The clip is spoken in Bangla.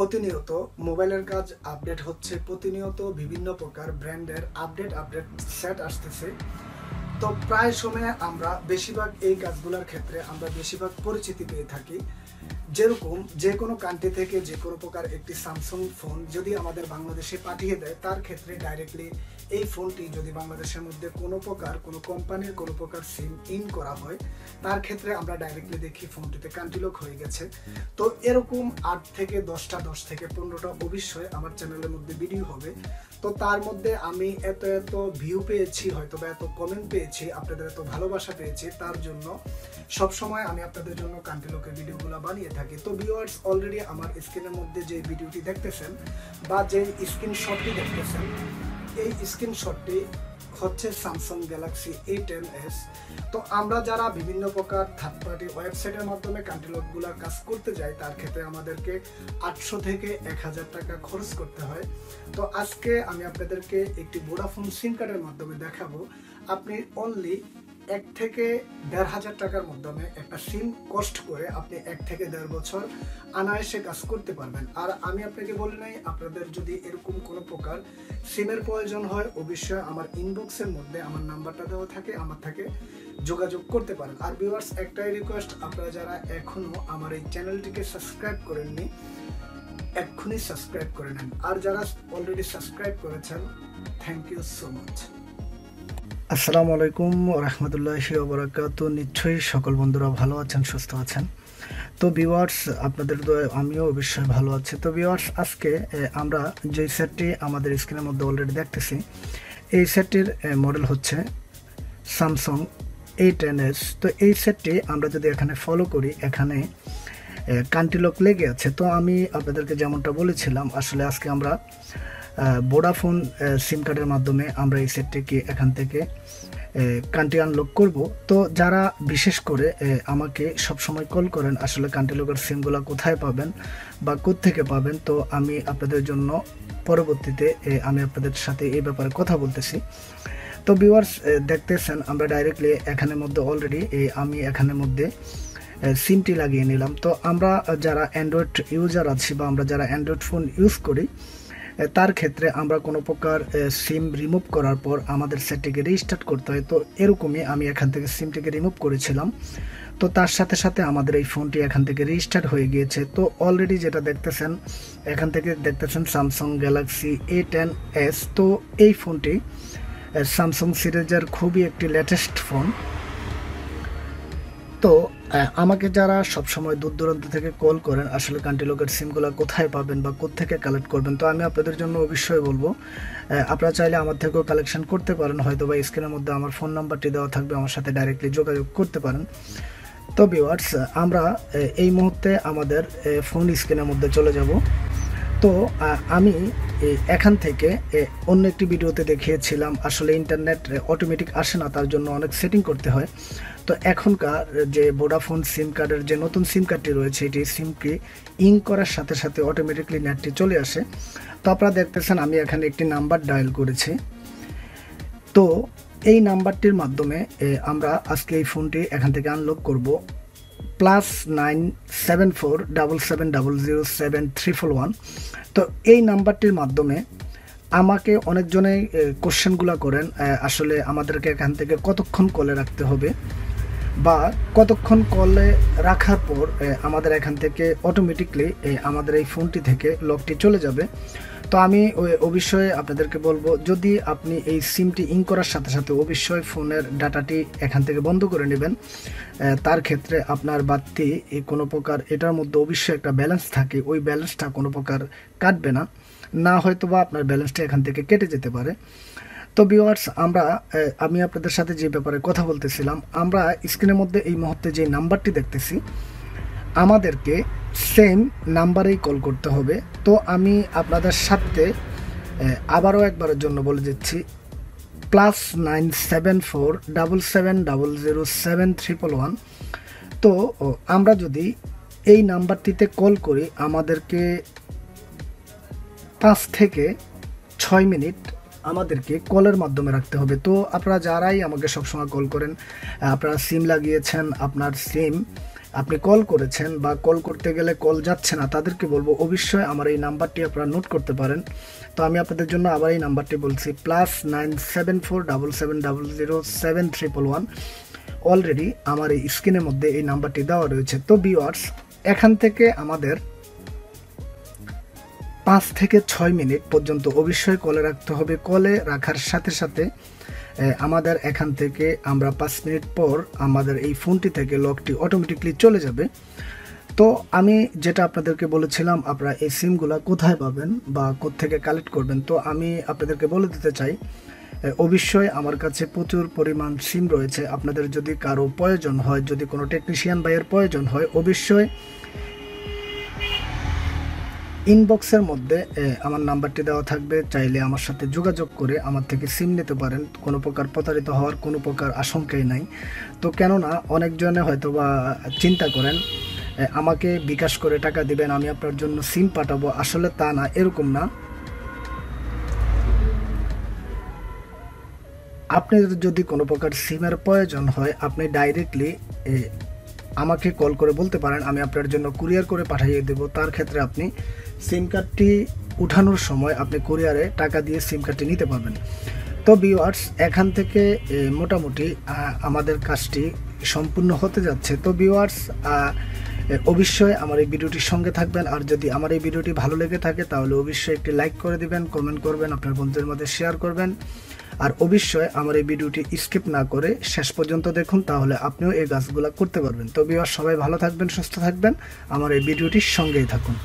প্রতিনিয়ত মোবাইলের কাজ আপডেট হচ্ছে, প্রতিনিয়ত বিভিন্ন প্রকার ব্র্যান্ডের আপডেট সেট আসতেছে। তো প্রায় সময় আমরা বেশিরভাগ এই কাজগুলোর ক্ষেত্রে আমরা বেশিরভাগ পরিচিতি পেয়ে থাকি। যেরকম যে কোনো কান্ট্রি থেকে যে কোনো প্রকার একটি স্যামসাং ফোন যদি আমাদের বাংলাদেশে পাঠিয়ে দেয়, তার ক্ষেত্রে ডাইরেক্টলি এই ফোনটি যদি বাংলাদেশের মধ্যে কোনো কোম্পানির কোনো প্রকার সিম ইন করা হয়, তার ক্ষেত্রে আমরা ডাইরেক্টলি দেখি ফোনটিতে কান্ট্রি লক হয়ে গেছে। তো এরকম 8 থেকে 10টা 10 থেকে 15টা অবশ্যই আমার চ্যানেলের মধ্যে ভিডিও হবে। তো তার মধ্যে আমি এত ভিউ পেয়েছি, হয়তো বা এত কমেন্ট পেয়েছি, আপনাদের এত ভালোবাসা পেয়েছি, তার জন্য সবসময় আমি আপনাদের জন্য কান্ট্রি লকের ভিডিওগুলো বানিয়ে থাকি। তো ভিউয়ার্স, অলরেডি আমার স্ক্রিনের মধ্যে যে ভিডিওটি দেখতেছেন বা যে স্ক্রিনশটটি দেখতেছেন, এই স্ক্রিনশটটি হচ্ছে স্যামসাং গ্যালাক্সি A10s। তো আমরা যারা বিভিন্ন প্রকার থার্ড পার্টি ওয়েবসাইটের মাধ্যমে কান্ট্রি লকগুলো কাজ করতে যাই, তার ক্ষেত্রে আমাদেরকে 800 থেকে 1000 টাকা খরচ করতে হয়। তো আজকে আমি আপনাদেরকে একটি ভোডাফোন সিম কার্ডের মাধ্যমে দেখাবো আপনি অনলি 1 থেকে 1500 টাকার মাধ্যমে একটা সিম কস্ট করে আপনি 1 থেকে 1.5 বছর অনায়াসে কাজ করতে পারবেন। আর আমি আপনাকে বলি নাই, আপনাদের যদি এরকম কোনো প্রকার সিমের প্রয়োজন হয়, অবশ্যই আমার ইনবক্সের মধ্যে আমার নাম্বারটা দেওয়া থাকে, আমার থেকে যোগাযোগ করতে পারেন। আর ভিউয়ার্স, একটাই রিকোয়েস্ট, আপনারা যারা এখনো আমার এই চ্যানেলটিকে সাবস্ক্রাইব করেননি, এক্ষুনি সাবস্ক্রাইব করে নেন। আর যারা অলরেডি সাবস্ক্রাইব করেছেন, থ্যাংক ইউ সো মাচ। আসসালামু আলাইকুম রহমতুল্লাহি ওয়া বারাকাতুহু। নিশ্চয়ই সকল বন্ধুরা ভালো আছেন, সুস্থ আছেন। তো ভিউয়ার্স, আপনাদের দয়ায় আমিও অবশ্যই ভালো আছি। তো ভিউয়ার্স, আজকে আমরা যে সেটটি আমাদের স্ক্রিনের মধ্যে অলরেডি দেখতেছি, এই সেটটির মডেল হচ্ছে স্যামসাং A10s। তো এই সেটটি আমরা যদি এখানে ফলো করি, এখানে কান্ট্রি লক লেগে আছে। তো আমি আপনাদেরকে যেমনটা বলেছিলাম, আসলে আজকে আমরা ভোডাফোন সিম কার্ডের মাধ্যমে আমরা এই সেটটিকে এখান থেকে কান্ট্রি আনলক করব। তো যারা বিশেষ করে আমাকে সবসময় কল করেন, আসলে কান্ট্রি লকের সিমগুলো কোথায় পাবেন বা কোত্থেকে পাবেন, তো আমি আপনাদের জন্য পরবর্তীতে আমি আপনাদের সাথে এই ব্যাপারে কথা বলতেছি। তো ভিউয়ার্স, দেখতেছেন আমরা ডাইরেক্টলি এখানের মধ্যে অলরেডি আমি এখানের মধ্যে সিমটি লাগিয়ে নিলাম। তো আমরা যারা অ্যান্ড্রয়েড ইউজার আছি বা আমরা যারা অ্যান্ড্রয়েড ফোন ইউজ করি, তার ক্ষেত্রে আমরা কোনো প্রকার সিম রিমুভ করার পর আমাদের সেটটিকে রিস্টার্ট করতে হয়। তো এরকমই আমি এখান থেকে সিমটিকে রিমুভ করেছিলাম। তো তার সাথে সাথে আমাদের এই ফোনটি এখান থেকে রিস্টার্ট হয়ে গিয়েছে। তো অলরেডি যেটা দেখতেছেন, এখান থেকে দেখতেছেন স্যামসাং গ্যালাক্সি A10s। তো এই ফোনটি স্যামসাং সিরিজের খুবই একটি লেটেস্ট ফোন। তো আমাকে যারা সবসময় দূর দূরান্ত থেকে কল করেন, আসলে কান্ট্রি লকের সিমগুলো কোথায় পাবেন বা কোত্থেকে কালেক্ট করবেন, তো আমি আপনাদের জন্য অবশ্যই বলবো, আপনারা চাইলে আমার থেকেও কালেকশন করতে পারেন। হয়তো বা স্ক্রিনের মধ্যে আমার ফোন নাম্বারটি দেওয়া থাকবে, আমার সাথে ডাইরেক্টলি যোগাযোগ করতে পারেন। তো ভিউয়ার্স, আমরা এই মুহূর্তে আমাদের ফোন স্ক্রিনের মধ্যে চলে যাব। তো আমি এখান থেকে অন্য একটি ভিডিওতে দেখিয়েছিলাম, আসলে ইন্টারনেট অটোমেটিক আসে না, তার জন্য অনেক সেটিং করতে হয়। তো এখনকার যে ভোডাফোন সিম কার্ডের যে নতুন সিম কার্ডটি রয়েছে, এটি সিমকে ইন করার সাথে সাথে অটোমেটিকলি নেটটি চলে আসে। তো আপনারা দেখতেছেন আমি এখানে একটি নাম্বার ডায়াল করেছি। তো এই নাম্বারটির মাধ্যমে আমরা আজকে এই ফোনটি এখান থেকে আনলক করব। +97477007341। তো এই নাম্বারটির মাধ্যমে আমাকে অনেকজনে কোশ্চেনগুলো করেন, আসলে আমাদেরকে এখান থেকে কতক্ষণ কলে রাখতে হবে বা কতক্ষণ কলে রাখার পর আমাদের এখান থেকে অটোমেটিকলি আমাদের এই ফোনটি থেকে লকটি চলে যাবে। তো আমি অবশ্যই আপনাদেরকে বলবো, যদি আপনি এই সিমটি ইন করার সাথে সাথে অবশ্যই ফোনের ডাটাটি এখান থেকে বন্ধ করে নেবেন। তার ক্ষেত্রে আপনার বাড়তি কোনো প্রকার এটার মধ্যে অবশ্যই একটা ব্যালেন্স থাকে, ওই ব্যালেন্সটা কোনো প্রকার কাটবে না, না হয়তো বা আপনার ব্যালেন্সটা এখান থেকে কেটে যেতে পারে। তো ভিউয়ার্স, আমি আপনাদের সাথে যে ব্যাপারে কথা বলতেছিলাম, আমরা স্ক্রিনের মধ্যে এই মুহূর্তে যে নাম্বারটি দেখতেছি, আমাদেরকে সেম নাম্বারেই কল করতে হবে। তো আমি আপনাদের সাথে আবারও একবারের জন্য বলে দিচ্ছি, +97477007311। তো আমরা যদি এই নাম্বারটিতে কল করি, আমাদেরকে 5 থেকে 6 মিনিট আমাদেরকে কলের মাধ্যমে রাখতে হবে। তো আপনারা যারাই আমাকে সবসময় কল করেন, আপনারা সিম লাগিয়েছেন, আপনার সিম আপনি কল করেছেন বা কল করতে গেলে কল যাচ্ছে না, তাদেরকে বলবো অবশ্যই আমার এই নাম্বারটি আপনারা নোট করতে পারেন। তো আমি আপনাদের জন্য আবার এই নাম্বারটি বলছি, +974000711। অলরেডি আমার এই স্ক্রিনের মধ্যে এই নাম্বারটি দেওয়া রয়েছে। তো ভিউয়ার্স, এখান থেকে আমাদের 5 থেকে 6 মিনিট পর্যন্ত অবশ্যই কলে রাখতে হবে। কলে রাখার সাথে সাথে আমাদের এখান থেকে আমরা 5 মিনিট পর আমাদের এই ফোনটি থেকে লকটি অটোমেটিকলি চলে যাবে। তো আমি যেটা আপনাদেরকে বলেছিলাম, আপনারা এই সিমগুলো কোথায় পাবেন বা কোত্থেকে কালেক্ট করবেন, তো আমি আপনাদেরকে বলে দিতে চাই, অবশ্যই আমার কাছে প্রচুর পরিমাণ সিম রয়েছে। আপনাদের যদি কারো প্রয়োজন হয়, যদি কোনো টেকনিশিয়ান ভাইয়ের প্রয়োজন হয়, অবশ্যই ইনবক্সের মধ্যে আমার নাম্বারটি দেওয়া থাকবে, চাইলে আমার সাথে যোগাযোগ করে আমার থেকে সিম নিতে পারেন। কোনো প্রকার প্রতারিত হওয়ার কোনো প্রকার আশঙ্কাই নাই। তো কেননা অনেকজনে হয়তো বা চিন্তা করেন আমাকে বিকাশ করে টাকা দিবেন, আমি আপনার জন্য সিম পাঠাবো। আসলে তা না, এরকম না। আপনার যদি কোনো প্রকার সিমের প্রয়োজন হয়, আপনি ডাইরেক্টলি আমাকে কল করে বলতে পারেন, আমি আপনার জন্য কুরিয়ার করে পাঠিয়ে দেব। তার ক্ষেত্রে আপনি সিম কার্ডটি উঠানোর সময় আপনি কুরিয়ারে টাকা দিয়ে সিম কার্ডটি নিতে পারবেন। তো ভিউয়ার্স, এখান থেকে মোটামুটি আমাদের কাজটি সম্পূর্ণ হতে যাচ্ছে। তো ভিউয়ার্স, অবশ্যই আমার এই ভিডিওটির সঙ্গে থাকবেন। আর যদি আমার এই ভিডিওটি ভালো লেগে থাকে তাহলে অবশ্যই একটি লাইক করে দিবেন, কমেন্ট করবেন, আপনার বন্ধুদের মধ্যে শেয়ার করবেন। আর অবশ্যই আমার এই ভিডিওটি স্কিপ না করে শেষ পর্যন্ত দেখুন, তাহলে আপনিও এই কাজগুলো করতে পারবেন। তো ভিউয়ার্স, সবাই ভালো থাকবেন, সুস্থ থাকবেন, আমার এই ভিডিওটির সঙ্গেই থাকুন।